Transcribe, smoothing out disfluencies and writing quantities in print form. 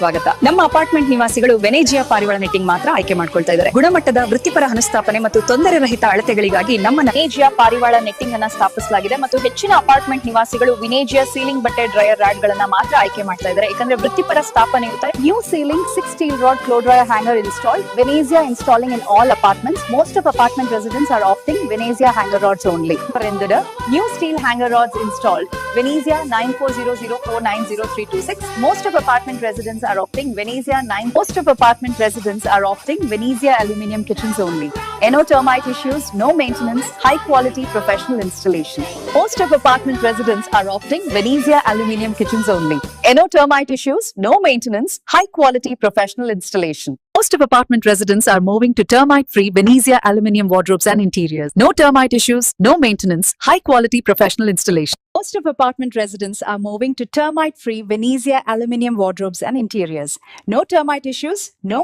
ಸ್ವಾಗತ. ನಮ್ಮ ಅಪಾರ್ಟ್ಮೆಂಟ್ ನಿವಾಸಿಗಳು ವೆನೇಜಿಯಾ ಪಾರಿವಾಳ ನೆಟ್ಟಿಂಗ್ ಮಾತ್ರ ಆಯ್ಕೆ ಮಾಡ್ಕೊಳ್ತಾ ಇದ್ದಾರೆ. ಗುಣಮಟ್ಟದ ವೃತ್ತಿಪರ ಅನುಸ್ಥಾಪನೆ ಮತ್ತು ತೊಂದರೆ ರಹಿತ ಅಳತೆಗಳಿಗಾಗಿ ನಮ್ಮ ವೆನೇಜಿಯಾ ಪಾರಿವಾಳ ನೆಟ್ಟಿಂಗ್ ಅನ್ನ ಸ್ಥಾಪಿಸಲಾಗಿದೆ ಮತ್ತು ಹೆಚ್ಚಿನ ಅಪಾರ್ಟ್ಮೆಂಟ್ ನಿವಾಸಿಗಳು ವೆನೇಜಿಯಾ ಸೀಲಿಂಗ್ ಬಟ್ಟೆ ಡ್ರೈಯರ್ ರಾಡ್ ಗಳನ್ನ ಮಾತ್ರ ಆಯ್ಕೆ ಮಾಡ್ತಾ ಇದ್ದಾರೆ, ಯಾಕಂದ್ರೆ ವೃತ್ತಿಪರ ಸ್ಥಾಪನೆ ಇರುತ್ತೆ. New ceiling 6 steel rod cloth dryer hanger installed. Venezia installing in all apartments. Most of apartment residents are opting Venezia hanger rods only. New steel hanger rods installed. Venezia 9400490326. Most of apartment residents are opting Venezia 9. Most of apartment residents are opting Venezia aluminum kitchens only. No termite issues, no maintenance, high quality professional installation. Most of apartment residents are opting Venezia aluminum kitchens only. No termite issues, no maintenance, high quality professional installation. Most of apartment residents are moving to termite-free Venezia aluminum wardrobes and interiors. No termite issues, no maintenance, high-quality professional installation. Most of apartment residents are moving to termite-free Venezia aluminum wardrobes and interiors. No termite issues, no